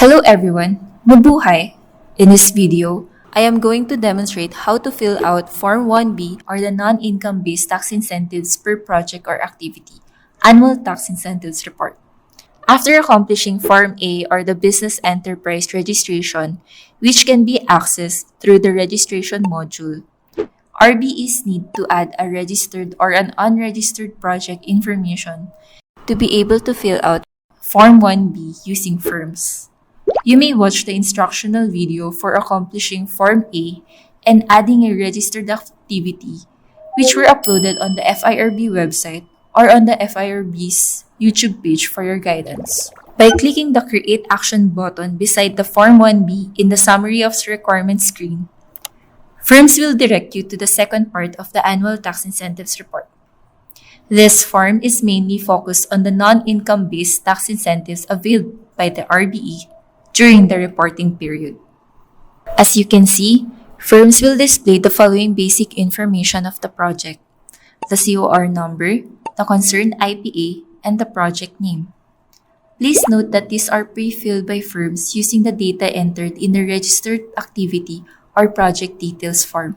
Hello everyone, mabuhay! In this video, I am going to demonstrate how to fill out Form 1B or the Non-Income-Based Tax Incentives per Project or Activity Annual Tax Incentives Report. After accomplishing Form A or the Business Enterprise Registration, which can be accessed through the Registration module, RBEs need to add a registered or an unregistered project information to be able to fill out Form 1B using firms. You may watch the instructional video for accomplishing Form A and adding a registered activity, which were uploaded on the FIRB website or on the FIRB's YouTube page for your guidance. By clicking the Create Action button beside the Form 1B in the Summary of Requirements screen, firms will direct you to the second part of the Annual Tax Incentives Report. This form is mainly focused on the non-income-based tax incentives availed by the RBE during the reporting period. As you can see, firms will display the following basic information of the project: the COR number, the concerned IPA, and the project name. Please note that these are pre-filled by firms using the data entered in the Registered Activity or Project Details form.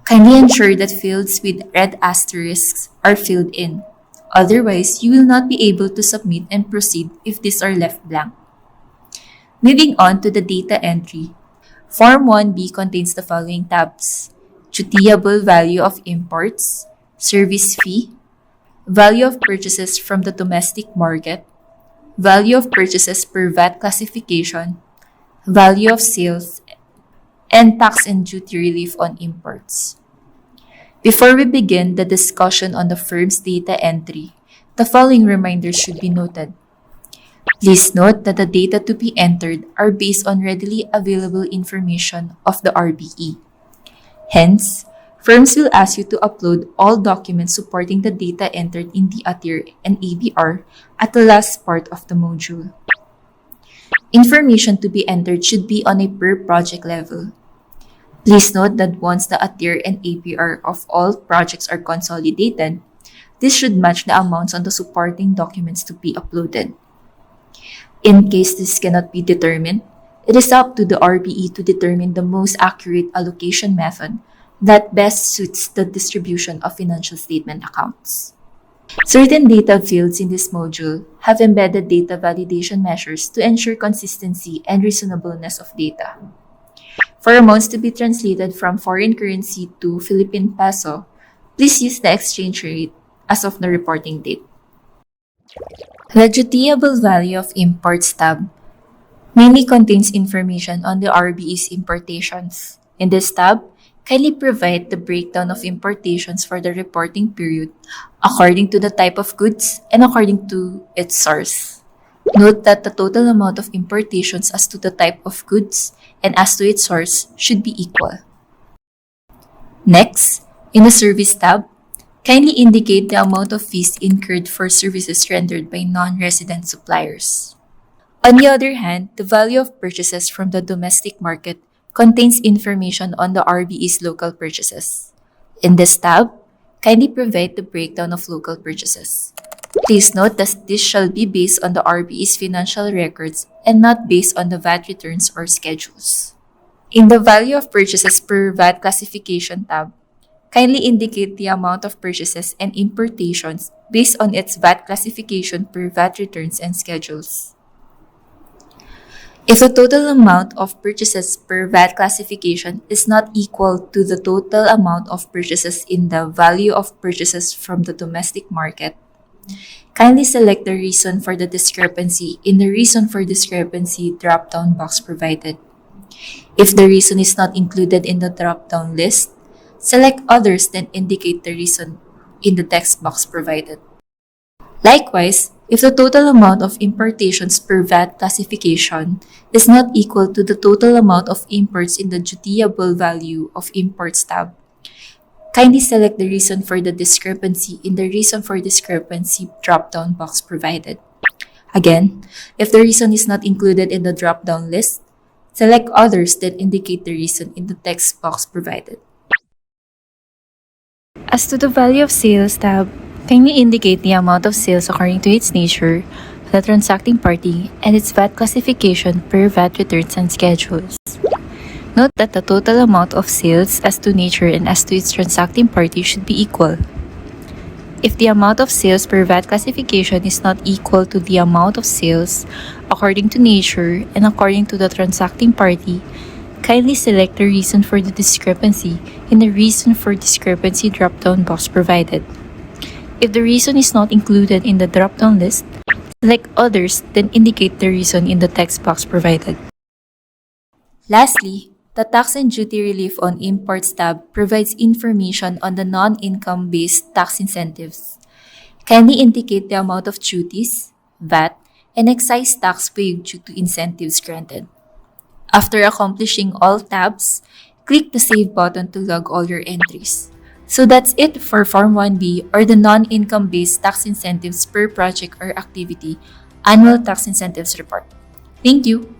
Kindly ensure that fields with red asterisks are filled in. Otherwise, you will not be able to submit and proceed if these are left blank. Moving on to the data entry, Form 1B contains the following tabs: dutiable value of imports, service fee, value of purchases from the domestic market, value of purchases per VAT classification, value of sales, and tax and duty relief on imports. Before we begin the discussion on the firm's data entry, the following reminders should be noted. Please note that the data to be entered are based on readily available information of the RBE. Hence, firms will ask you to upload all documents supporting the data entered in the ATIR and ABR at the last part of the module. Information to be entered should be on a per project level. Please note that once the ATIR and ABR of all projects are consolidated, this should match the amounts on the supporting documents to be uploaded. In case this cannot be determined, it is up to the RBE to determine the most accurate allocation method that best suits the distribution of financial statement accounts. Certain data fields in this module have embedded data validation measures to ensure consistency and reasonableness of data. For amounts to be translated from foreign currency to Philippine peso, please use the exchange rate as of the reporting date. The dutiable value of imports tab mainly contains information on the RBE's importations. In this tab, kindly provide the breakdown of importations for the reporting period according to the type of goods and according to its source. Note that the total amount of importations as to the type of goods and as to its source should be equal. Next, in the Service tab, kindly indicate the amount of fees incurred for services rendered by non-resident suppliers. On the other hand, the value of purchases from the domestic market contains information on the RBE's local purchases. In this tab, kindly provide the breakdown of local purchases. Please note that this shall be based on the RBE's financial records and not based on the VAT returns or schedules. In the Value of Purchases per VAT Classification tab, kindly indicate the amount of purchases and importations based on its VAT classification per VAT returns and schedules. If the total amount of purchases per VAT classification is not equal to the total amount of purchases in the Value of Purchases from the domestic market, kindly select the reason for the discrepancy in the Reason for Discrepancy drop-down box provided. If the reason is not included in the drop-down list, select Others, then indicate the reason in the text box provided. Likewise, if the total amount of importations per VAT classification is not equal to the total amount of imports in the dutiable value of imports tab, kindly select the reason for the discrepancy in the Reason for Discrepancy drop-down box provided. Again, if the reason is not included in the drop-down list, select Others, then indicate the reason in the text box provided. As to the Value of Sales tab, kindly indicate the amount of sales according to its nature, the transacting party, and its VAT classification per VAT returns and schedules. Note that the total amount of sales as to nature and as to its transacting party should be equal. If the amount of sales per VAT classification is not equal to the amount of sales according to nature and according to the transacting party, kindly select the reason for the discrepancy in the reason for discrepancy drop-down box provided. If the reason is not included in the drop-down list, select others, then indicate the reason in the text box provided. Lastly, the Tax and Duty Relief on Imports tab provides information on the non-income-based tax incentives. Kindly indicate the amount of duties, VAT, and excise tax paid due to incentives granted. After accomplishing all tabs, click the Save button to log all your entries. So that's it for Form 1B, or the non-income-based tax incentives per project or activity annual tax incentives report. Thank you.